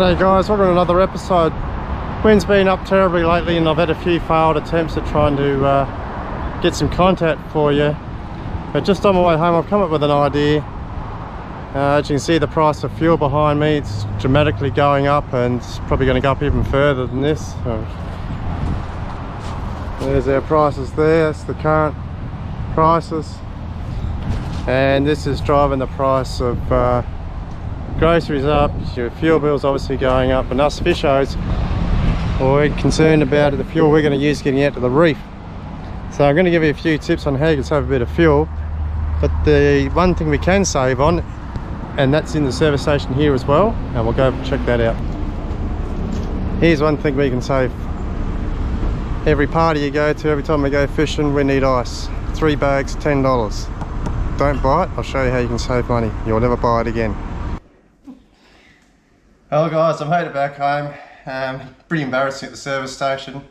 G'day guys, welcome to another episode. Wind's been up terribly lately and I've had a few failed attempts at trying to get some contact for you. But just on my way home I've come up with an idea. As you can see, the price of fuel behind me, it's dramatically going up and it's probably going to go up even further than this. So there's our prices there, that's the current prices. And this is driving the price of groceries up, your fuel bill's obviously going up, and us fishers, we're concerned about the fuel we're going to use getting out to the reef. So I'm going to give you a few tips on how you can save a bit of fuel, but the one thing we can save on, and that's in the service station here as well, and we'll go check that out. Here's one thing we can save. Every party you go to, every time we go fishing, we need ice. 3 bags, $10. Don't buy it, I'll show you how you can save money. You'll never buy it again. Hello guys, I made it back home. Pretty embarrassing at the service station.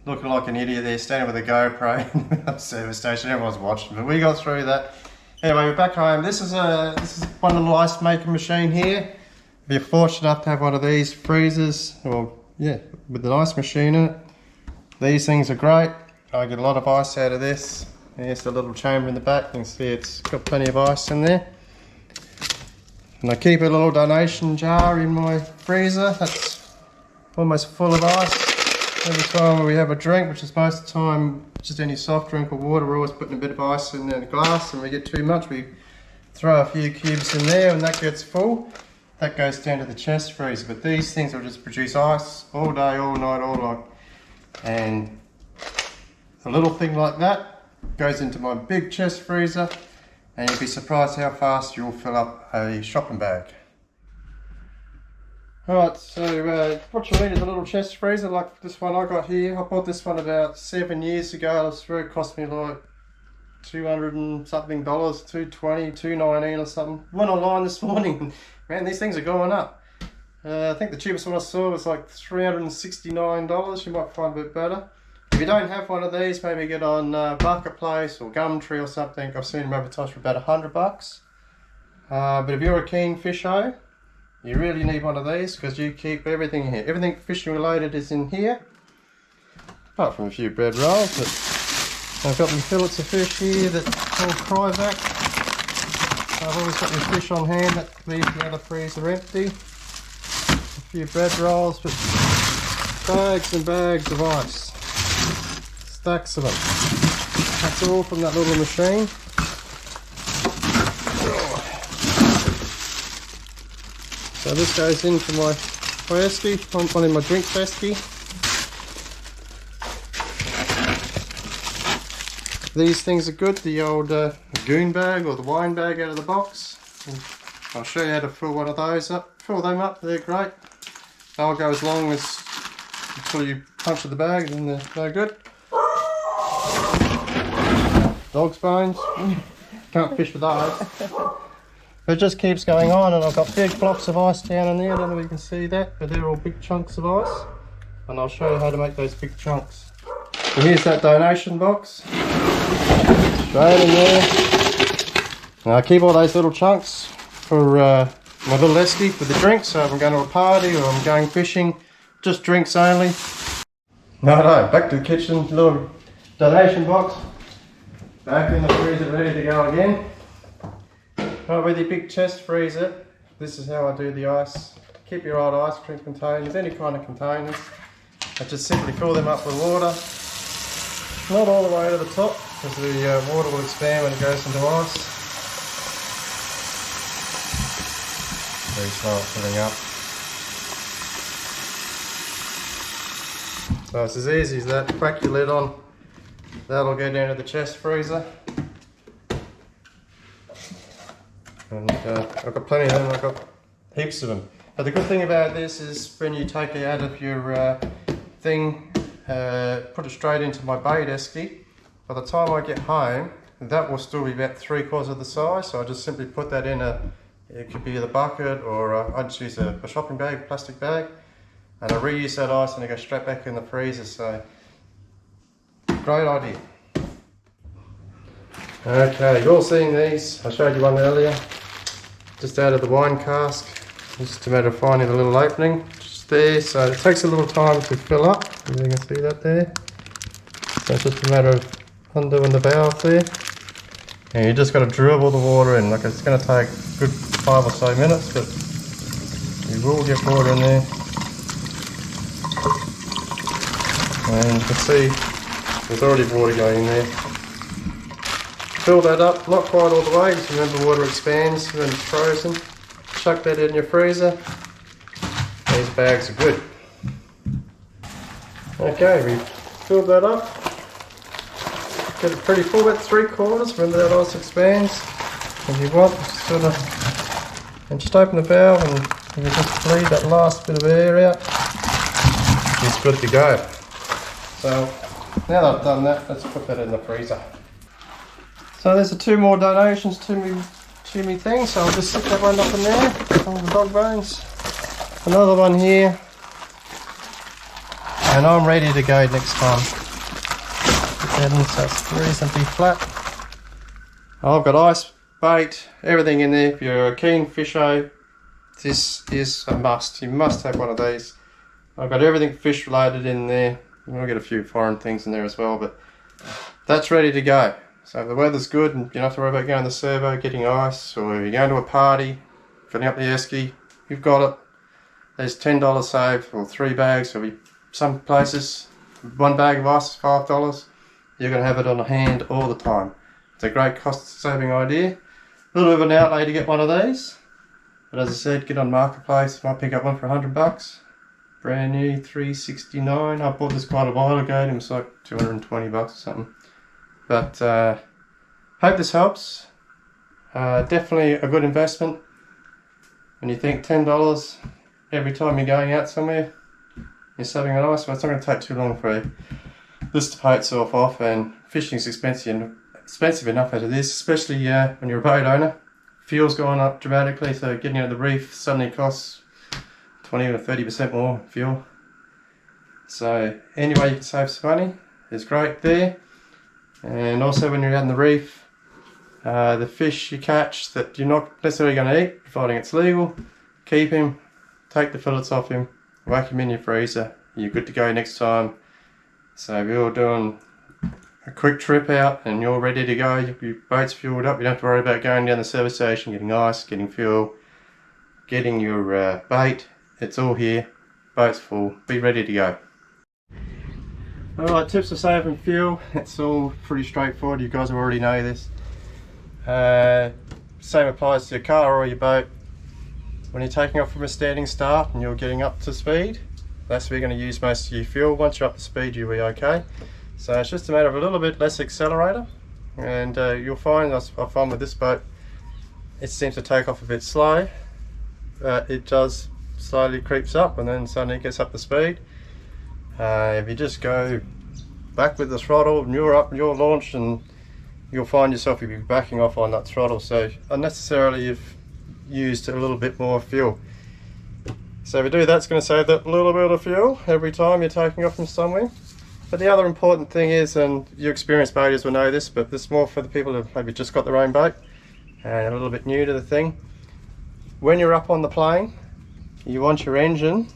Looking like an idiot there, standing with a GoPro at the service station. Everyone's watching, but we got through that. Anyway, we're back home. This is one little ice making machine here. If you're fortunate enough to have one of these freezers, well, yeah, with an ice machine in it. These things are great. I get a lot of ice out of this. Here's the little chamber in the back. You can see it's got plenty of ice in there. And I keep a little donation jar in my freezer that's almost full of ice. Every time we have a drink, which is most of the time just any soft drink or water, we're always putting a bit of ice in the glass, and we get too much, we throw a few cubes in there and that gets full. That goes down to the chest freezer, but these things will just produce ice all day, all night, all night. And a little thing like that goes into my big chest freezer, and you'll be surprised how fast you'll fill up a shopping bag. Alright, so what you need is a little chest freezer like this one I got here. I bought this one about 7 years ago. It cost me like $200 and something, $220, $219 or something. Went online this morning, man, these things are going up. I think the cheapest one I saw was like $369. You might find a bit better. If you don't have one of these, maybe get on Marketplace or Gumtree or something. I've seen them advertised for about $100. But if you're a keen fisher, you really need one of these because you keep everything here. Everything fishing related is in here, apart from a few bread rolls. But I've got my fillets of fish here that all cry back. I've always got my fish on hand that leaves the other freezer empty. A few bread rolls, but bags and bags of ice. Stacks of them. That's all from that little machine. So this goes into my esky, one in my drink esky. These things are good, the old goon bag or the wine bag out of the box. And I'll show you how to fill one of those up. Fill them up, they're great. They'll go as long as until you puncture the bag and they're no good. Dog's bones, can't fish with those. It just keeps going on, and I've got big blocks of ice down in there. I don't know if you can see that, but they're all big chunks of ice. And I'll show you how to make those big chunks. So here's that donation box. Straight in there. And I keep all those little chunks for my little esky for the drinks. So if I'm going to a party or I'm going fishing, just drinks only. No, back to the kitchen, little donation box. Back in the freezer, ready to go again. Right, with your big chest freezer, this is how I do the ice. Keep your old ice cream containers, any kind of containers. I just simply fill them up with water. Not all the way to the top, because the water will expand when it goes into ice. Very slow filling up. So it's as easy as that. Crack your lid on. That'll go down to the chest freezer. And I've got plenty of them, I've got heaps of them. But the good thing about this is when you take it out of your thing, put it straight into my bait esky, by the time I get home, that will still be about 3/4 of the size. So I just simply put that in it could be the bucket, or I just use a shopping bag, plastic bag, and I reuse that ice and it goes straight back in the freezer. So great idea. Okay, you've all seen these. I showed you one earlier, just out of the wine cask. It's just a matter of finding the little opening just there. So it takes a little time to fill up, as you can see that there. So it's just a matter of undoing the valve there. And you just got to drill all the water in. Like, it's going to take a good 5 or so minutes, but you will get water in there. And you can see there's already water going in there. Fill that up, not quite all the way, because remember water expands when it's frozen. Chuck that in your freezer. These bags are good. Okay, we filled that up. Get it pretty full at 3/4. Remember that ice expands. If you want, and just open the valve and you just bleed that last bit of air out. It's good to go. So now that I've done that, let's put that in the freezer. So there's the 2 more donations to me things, so I'll just stick that one up in there, all the dog bones. Another one here, and I'm ready to go next time. Put that in so it's reasonably flat. I've got ice, bait, everything in there. If you're a keen fisho, this is a must. You must have one of these. I've got everything fish related in there. I'll get a few foreign things in there as well, but that's ready to go. So if the weather's good and you don't have to worry about going to the servo, getting ice, or you're going to a party, filling up the esky, you've got it. There's $10 saved, or 3 bags, or some places, 1 bag of ice is $5. You're going to have it on hand all the time. It's a great cost saving idea. A little bit of an outlay to get one of these, but as I said, get on Marketplace, might pick up one for $100. Brand new, $3.69. I bought this quite a while ago, it was like $220 or something. But hope this helps. Definitely a good investment. When you think $10 every time you're going out somewhere, you're saving on ice. Well, it's not going to take too long for this to pay itself off. And fishing's expensive enough as it is, especially when you're a boat owner. Fuel's going up dramatically, so getting out of the reef suddenly costs 20 or 30% more fuel. So any way you can save some money is great there. And also when you're out in the reef, the fish you catch that you're not necessarily going to eat, providing it's legal, keep him, take the fillets off him, whack him in your freezer, you're good to go next time. So if you're doing a quick trip out and you're ready to go, your boat's fueled up, you don't have to worry about going down the service station, getting ice, getting fuel, getting your bait. It's all here, boat's full, be ready to go. Alright, tips for saving fuel, it's all pretty straightforward, you guys already know this. Same applies to your car or your boat. When you're taking off from a standing start and you're getting up to speed, that's where you're going to use most of your fuel. Once you're up to speed, you'll be okay. So it's just a matter of a little bit less accelerator, and you'll find, I find with this boat, it seems to take off a bit slow, but it does slowly creeps up and then suddenly it gets up to speed. If you just go back with the throttle and you're up and you're launched, and you'll find yourself you'll be backing off on that throttle, so unnecessarily you've used a little bit more fuel. So if you do that, it's going to save that little bit of fuel every time you're taking off from somewhere. But the other important thing is, and you experienced boaters will know this, but this is more for the people who've maybe just got their own boat and a little bit new to the thing. When you're up on the plane, you want your engine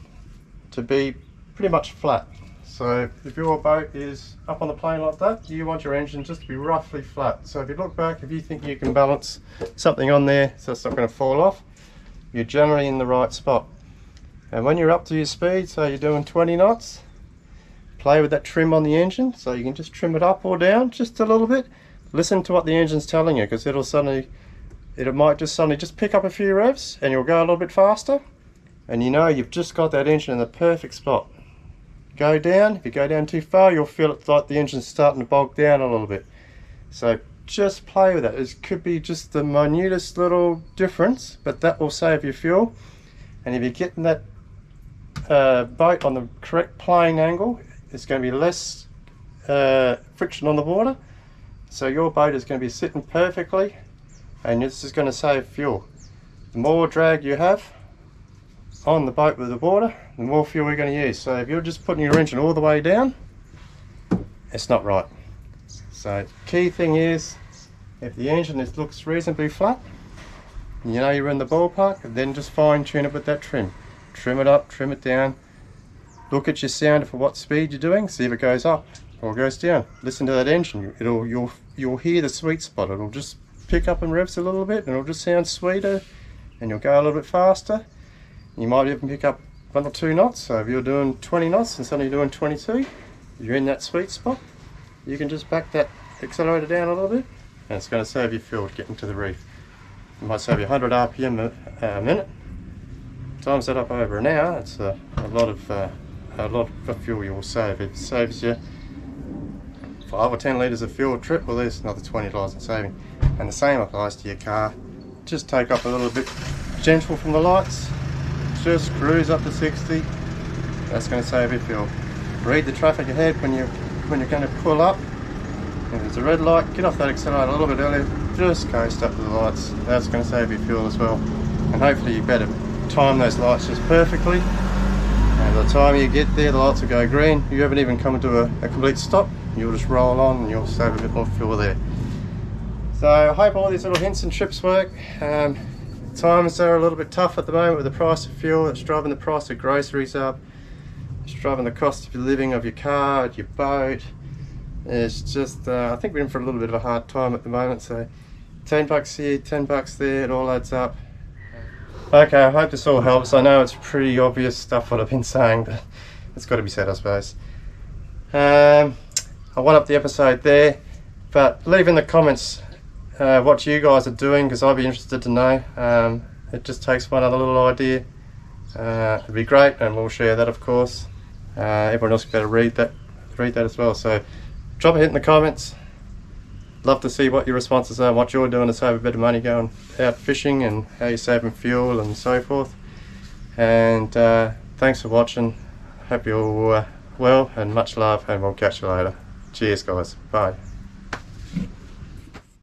to be pretty much flat. So if your boat is up on the plane like that, you want your engine just to be roughly flat. So if you look back, if you think you can balance something on there so it's not going to fall off, you're generally in the right spot. And when you're up to your speed, so you're doing 20 knots, play with that trim on the engine, so you can just trim it up or down just a little bit. Listen to what the engine's telling you, because it might just suddenly just pick up a few revs and you'll go a little bit faster, and you know you've just got that engine in the perfect spot. Go down, if you go down too far, you'll feel it's like the engine's starting to bog down a little bit. So just play with it. It could be just the minutest little difference, but that will save you fuel. And if you're getting that boat on the correct plane angle, it's going to be less friction on the water, so your boat is going to be sitting perfectly, and this is going to save fuel. The more drag you have on the boat with the water, the more fuel you're going to use. So if you're just putting your engine all the way down, it's not right. So key thing is, if the engine looks reasonably flat, you know you're in the ballpark, and then just fine tune it with that trim. Trim it up, trim it down. Look at your sounder for what speed you're doing, see if it goes up or goes down. Listen to that engine, you'll hear the sweet spot. It'll just pick up in revs a little bit, and it'll just sound sweeter, and you'll go a little bit faster. You might even pick up 1 or 2 knots. So if you're doing 20 knots and suddenly you're doing 22, you're in that sweet spot. You can just back that accelerator down a little bit, and it's going to save you fuel getting to the reef. It might save you 100 RPM a minute. Times that up over an hour, it's a lot of fuel you will save. It saves you 5 or 10 litres of fuel a trip. Well, there's another $20 in saving. And the same applies to your car. Just take up a little bit gentle from the lights. Just cruise up to 60. That's going to save you fuel. Read the traffic ahead when you're going to pull up. If there's a red light, get off that accelerator a little bit earlier. Just coast up to the lights. That's going to save you fuel as well. And hopefully you better time those lights just perfectly. And by the time you get there, the lights will go green. You haven't even come to a complete stop. You'll just roll on and you'll save a bit more fuel there. So I hope all these little hints and tips work. Times are a little bit tough at the moment with the price of fuel. It's driving the price of groceries up. It's driving the cost of your living, of your car, your boat. It's just, I think we're in for a little bit of a hard time at the moment. So $10 here, $10 there, it all adds up. Okay, I hope this all helps. I know it's pretty obvious stuff what I've been saying, but it's got to be said, I suppose. I want up the episode there, but leave in the comments what you guys are doing, because I'd be interested to know. It just takes one other little idea. It'd be great, and we'll share that, of course. Everyone else better read that as well. So drop a hit in the comments. Love to see what your responses are, what you're doing to save a bit of money going out fishing, and how you're saving fuel and so forth. And thanks for watching. Hope you're all well, and much love, and we'll catch you later. Cheers guys, bye.